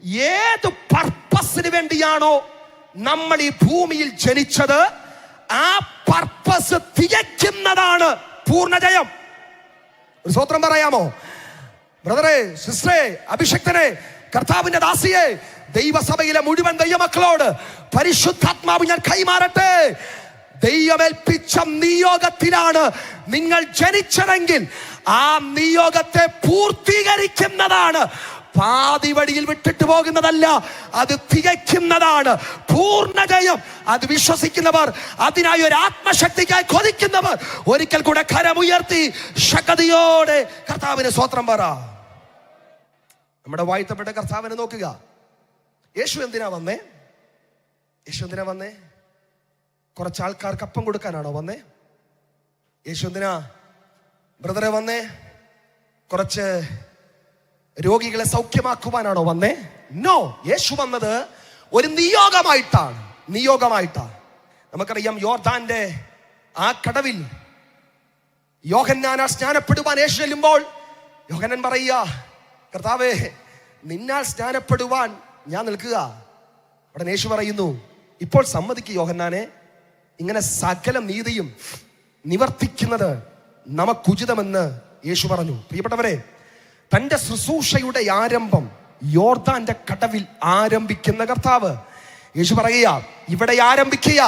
ഏത് പർപ്പസിന് വേണ്ടിയാണോ നമ്മൾ ഈ ഭൂമിയിൽ ജനിച്ചത്, ആ പർപ്പസ് തികയ്ക്കുന്നതാണ് പൂർണ്ണജയം. ഒരു സ്തോത്രം പറയാമോ? ബ്രദറെ, സിസ്റ്ററെ, അഭിഷക്തനെ, കർത്താവിന്റെ ദാസിയെ, ദൈവസഭയിലെ മുഴുവൻ ദൈവമക്കളോട് പരിശുദ്ധാത്മാവ് ഞാൻ കൈമാറട്ടെ. ദൈവമേൽപ്പിച്ച നിയോഗത്തിലാണ് നിങ്ങൾ ജനിച്ചതെങ്കിൽ ആ നിയോഗത്തെ പൂർത്തീകരിക്കുന്നതാണ്. പാതി വഴിയിൽ വിട്ടിട്ട് പോകുന്നതല്ല, അത് തികയ്ക്കുന്നതാണ് പൂർണ്ണജയം. അത് വിശ്വസിക്കുന്നവർ, അതിനായി ഒരു ആത്മശക്തിക്കായി കൊതിക്കുന്നവർ ഒരിക്കൽ കൂടെ കരമുയർത്തി ശക്തിയോടെ കർത്താവിന് സ്തോത്രം പറ. നമ്മുടെ വാഴ്ത്തപ്പെട്ട കർത്താവിനെ നോക്കുക. യേശു എന്തിനാ വന്നേ? യേശു എന്തിനാ വന്നേ? കുറച്ച് ആൾക്കാർക്ക് അപ്പം കൊടുക്കാനാണോ വന്നേ? യേശു എന്തിനാ ബ്രദറെ വന്നേ? കുറച്ച് രോഗികളെ സൗഖ്യമാക്കുവാനാണോ വന്നേ? നോ, യേശു വന്നത് ഒരു നിയോഗമായിട്ടാണ്. നമുക്കറിയാം, യോർദാന്റെ ആ കടവിൽ യോഹന്നാൻ സ്നാനപ്പെടുവാൻ യേശു ചെല്ലുമ്പോൾ യോഹന്നാൻ പറയുക, കർത്താവേ, നിന്നാൽ സ്നാനപ്പെടുവാൻ ഞാൻ നിൽക്കുക. അവിടെ യേശു പറയുന്നു, ഇപ്പോൾ സമ്മതിക്കുക യോഹന്നാനെ, ഇങ്ങനെ സകല നീതിയും നിവർത്തിക്കുന്നത് നമുക്കുചിതമെന്ന് യേശു പറഞ്ഞു. പ്രിയപ്പെട്ടവരെ, തന്റെ ശുശ്രൂഷയുടെ ആരംഭം യോർദാന്റെ കടവിൽ ആരംഭിക്കുന്ന കർത്താവ് യേശു പറയുക, ഇവിടെ ആരംഭിക്കുക,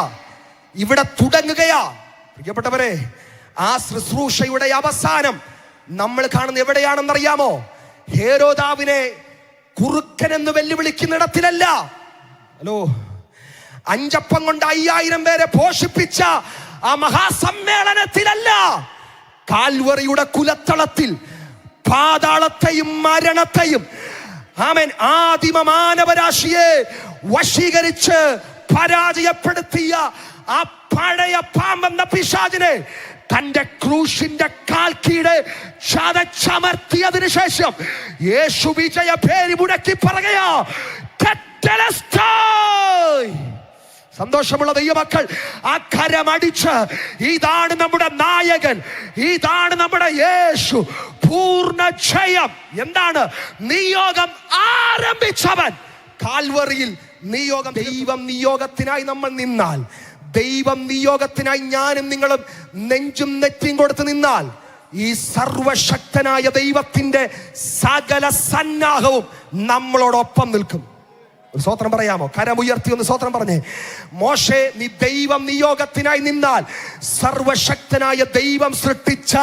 ഇവിടെ തുടങ്ങുകയാ. പ്രിയപ്പെട്ടവരെ, ആ ശുശ്രൂഷയുടെ അവസാനം നമ്മൾ കാണുന്ന എവിടെയാണെന്നറിയാമോ? ഹേരോദാവിനെ കുറുക്കനെന്ന് വെല്ലുവിളിക്കുന്നിടത്തിലല്ല. ഹലോ, 5 അപ്പം കൊണ്ട് 5000 പേരെ പോഷിപ്പിച്ച ആ മഹാസമ്മേളനത്തിലല്ല, കാൽവറിയുടെ കുലത്തളത്തിൽ പാതാളത്തെയും മരണത്തെയും ആമേൻ ആദിമ മാനവരാശിയെ വശീകരിച്ച് പരാജയപ്പെടുത്തിയ ആ പഴയ പാമ്പെന്ന പിശാചിനെ തന്റെ ക്രൂശിന്റെ കാൽ കീഴെ ചതച്ചമർത്തിയതിനു ശേഷം യേശു വിജയ പേര് മുടക്കി പറയുകയാ, സന്തോഷമുള്ള ദൈവമക്കൾ ആ കരമടിച്ച്, ഇതാണ് നമ്മുടെ നായകൻ, ഇതാണ് നമ്മുടെ യേശു, പൂർണ്ണ ജയം. എന്താണ്? നിയോഗം ആരംഭിച്ചവൻ കാൽവറിയിൽ നിയോഗം. ദൈവം നിയോഗത്തിനായി നമ്മൾ നിന്നാൽ, ദൈവം നിയോഗത്തിനായി ഞാനും നിങ്ങളും നെഞ്ചും നെറ്റിയും കൊടുത്ത് നിന്നാൽ, ഈ സർവശക്തനായ ദൈവത്തിന്റെ സകല സന്നാഹവും നമ്മളോടൊപ്പം നിൽക്കും. ഒരു സ്തോത്രം പറയാമോ? കരമുയർത്തി ഒന്ന് സ്തോത്രം പറഞ്ഞേ. മോശെ, നീ ദൈവം നിയോഗത്തിനായി നിന്നാൽ സർവശക്തനായ ദൈവം സൃഷ്ടിച്ച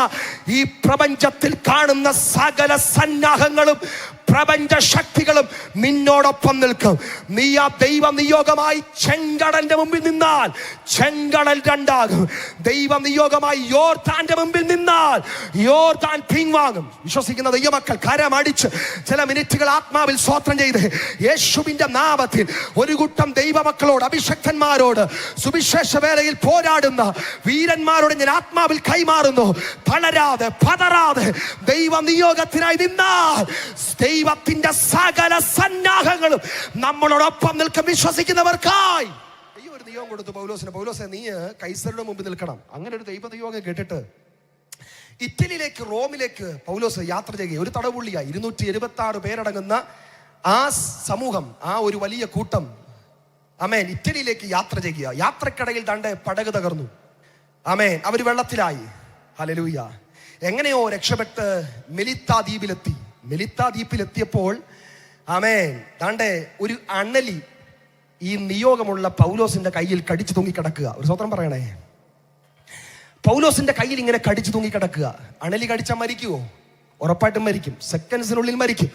ഈ പ്രപഞ്ചത്തിൽ കാണുന്ന സകല സന്നാഹങ്ങളും പ്രപഞ്ച ശക്തികളും നിന്നോടൊപ്പം നിൽക്കും. നീ ആ ദൈവ നിയോഗമായി ചെങ്കടലിന്റെ മുമ്പിൽ നിന്നാൽ ചെങ്കടൽ രണ്ടാകും. ദൈവ നിയോഗമായി യോർദാന്റെ മുമ്പിൽ നിന്നാൽ യോർദാൻ പിൻവാങ്ങും. വിശ്വസിക്കുന്ന ദൈവമക്കൾ കരമടിച്ച് ചില മിനിറ്റുകൾ ആത്മാവിൽ സ്തോത്രം ചെയ്ത് യേശുവിന്റെ നാമത്തിൽ ഒരു കൂട്ടം ദൈവമക്കളോട്, അഭിഷക്തന്മാരോട്, സുവിശേഷ വേലയിൽ പോരാടുന്ന വീരന്മാരോട് ഞാൻ ആത്മാവിൽ കൈമാറുന്നു. തളരാതെ പതറാതെ ദൈവ നിയോഗത്തിനായി നിന്നാൽ ദൈവത്തിന്റെ സകല സന്നാഹങ്ങളും നമ്മളോടൊപ്പം നിൽക്കും. വിശ്വസിക്കുന്നവർക്കായി ദൈവം ഒരു നിയോഗം കൊടുത്തു പൗലോസിന്. പൗലോസെ, നീ കൈസരുടെ മുമ്പിൽ നിൽക്കണം. അങ്ങനെ ഒരു ദൈവ നിയോഗം കേട്ടിട്ട് ഇറ്റലിയിലേക്ക്, റോമിലേക്ക് പൗലോസ് യാത്ര ചെയ്യുക. ഒരു തടവുള്ളിയായി 276 പേരടങ്ങുന്ന ആ സമൂഹം, ആ ഒരു വലിയ കൂട്ടം ആമേൻ ഇറ്റലിയിലേക്ക് യാത്ര ചെയ്യുക. യാത്രക്കിടയിൽ തന്റെ പടക് തകർന്നു. ആമേൻ, അവർ വെള്ളത്തിലായി. ഹല്ലേലൂയ. എങ്ങനെയോ രക്ഷപ്പെട്ട് മെലിത്താ ദ്വീപിലെത്തി. മെലിത്താ ദ്വീപിലെത്തിയപ്പോൾ ആമേൻ താണ്ടെ ഒരു അണലി ഈ നിയോഗമുള്ള പൗലോസിന്റെ കയ്യിൽ കടിച്ചു തൂങ്ങിക്കിടക്കുക. ഒരു സ്തോത്രം പറയണേ. പൗലോസിന്റെ കയ്യിൽ ഇങ്ങനെ കടിച്ചു തൂങ്ങിക്കിടക്കുക. അണലി കടിച്ചാൽ മരിക്കുവോ? ഉറപ്പായിട്ടും മരിക്കും. സെക്കൻഡ്സിനുള്ളിൽ മരിക്കും.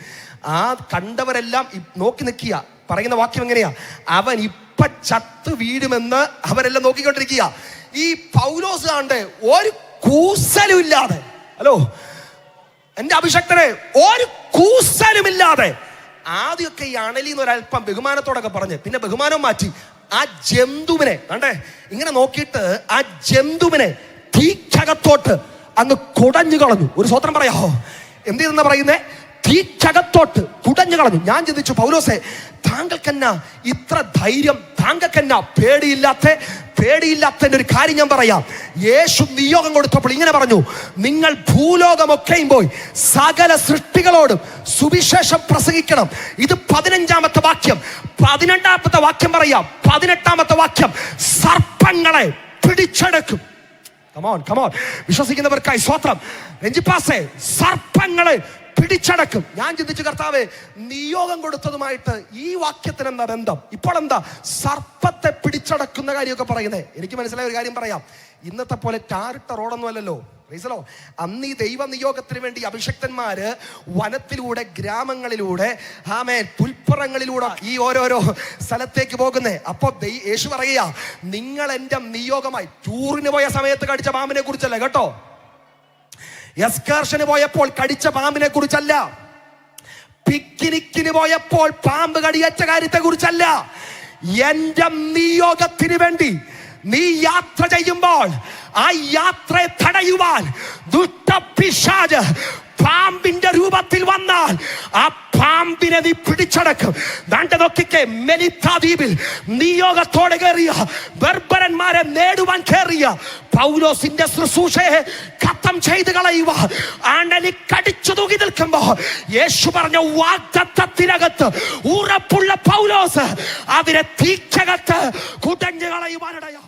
ആ കണ്ടവരെല്ലാം നോക്കി നിൽക്കുക. പറയുന്ന വാക്യം എങ്ങനെയാ? അവൻ ഇപ്പൊ ചത്ത് വീഴുമെന്ന് അവരെല്ലാം നോക്കിക്കൊണ്ടിരിക്കുക. ഈ പൗലോസ് കാണ്ട് ഒരു കൂസലും ഇല്ലാതെ, ഹലോ എന്റെ അഭിഷക്തനെ, ഒരു കൂസലുമില്ലാതെ, ആദ്യമൊക്കെ ഈ അണലി എന്നൊരൽപ്പം ബഹുമാനത്തോടൊക്കെ പറഞ്ഞ് പിന്നെ ബഹുമാനം മാറ്റി ആ ജന്തുവിനെ കണ്ടേ ഇങ്ങനെ നോക്കിയിട്ട് ആ ജന്തുവിനെ തീക്കകത്തോട്ട് അങ്ങ് കുടഞ്ഞു കളഞ്ഞു. ഒരു സ്തോത്രം പറയാമോ? എന്ത് ചെയ്തെന്നാ പറയുന്നേ? തീക്കകത്തോട്ട് കുടഞ്ഞു കളഞ്ഞു. ഞാൻ ചിന്തിച്ചു, പൗലോസെ, താങ്കൾക്കെന്നാ ഇത്ര ധൈര്യം താങ്കക്കെന്നാ പേടിയില്ലാത്തതിന്റെ ഒരു കാര്യം ഞാൻ പറയാം. യേശു നിയോഗം കൊടുത്തപ്പോൾ ഇങ്ങനെ പറഞ്ഞു, നിങ്ങൾ ഭൂലോകമൊക്കെയും പോയി സകല സൃഷ്ടികളോടും സുവിശേഷം പ്രസംഗിക്കണം. ഇത് 15-ാമത്തെ വാക്യം. 18-ാമത്തെ വാക്യം പറയാം. 18-ാമത്തെ വാക്യം, സർപ്പങ്ങളെ പിടിച്ചെടുക്കും. കമോൺ വിശ്വസിക്കുന്നവർക്കായി സ്വത്രം. രഞ്ജിപ്പാസേ, സർപ്പങ്ങളെ പിടിച്ചടക്കും. ഞാൻ ചിന്തിച്ചു, കർത്താവേ, നിയോഗം കൊടുത്തതുമായിട്ട് ഈ വാക്യത്തിന് എന്താ ബന്ധം? ഇപ്പോൾ എന്താ സർപ്പത്തെ പിടിച്ചടക്കുന്ന കാര്യമൊക്കെ പറയുന്നത്? എനിക്ക് മനസ്സിലായ ഒരു കാര്യം പറയാം. ഇന്നത്തെ പോലെ ടാറിട്ട റോഡൊന്നും അല്ലല്ലോ. അന്ന് ഈ ദൈവ നിയോഗത്തിന് വേണ്ടി അഭിഷക്തന്മാര് വനത്തിലൂടെ, ഗ്രാമങ്ങളിലൂടെ, പുൽപ്പുറങ്ങളിലൂടെ ഈ ഓരോരോ സ്ഥലത്തേക്ക് പോകുന്നേ. അപ്പൊ യേശു പറയുക, നിങ്ങൾ എന്റെ നിയോഗമായി. ടൂറിന് പോയ സമയത്ത് കടിച്ച പാമ്പിനെ കുറിച്ചല്ല കേട്ടോ, എക്സ്കർഷന് പോയപ്പോൾ കടിച്ച പാമ്പിനെ കുറിച്ചല്ല, പിക്നിക്കിന് പോയപ്പോൾ പാമ്പ് കടിയേറ്റ കാര്യത്തെ കുറിച്ചല്ല. എന്റെ നിയോഗത്തിന് വേണ്ടി നീ യാത്ര ചെയ്യുമ്പോൾ ആ യാത്രയെ തടയുവാൻ ദുഷ്ടപിശാച് പാമ്പിന്റെ രൂപത്തിൽ വന്നാൽ ആ പാമ്പിനെ നീ പിടിച്ചടക്കും. നോക്കിക്കേ, മെലിത്താ ദ്വീപിൽ നിയോഗത്തോടെ കയറിയ ബർബരന്മാരെ നേടുവാൻ കയറിയ പൗലോസിന്റെ ശുശ്രൂഷയെ ഖത്തം ചെയ്ത് കളയുക ആണ്ടലി കടിച്ചു തൂക്കി നിൽക്കുമ്പോ യേശു പറഞ്ഞ വാഗ്ദത്തത്തിനകത്ത് ഉറപ്പുള്ള പൗലോസ് അതിനെ തീക്കകത്ത് കുടഞ്ഞു കളയുവാനിടയാ.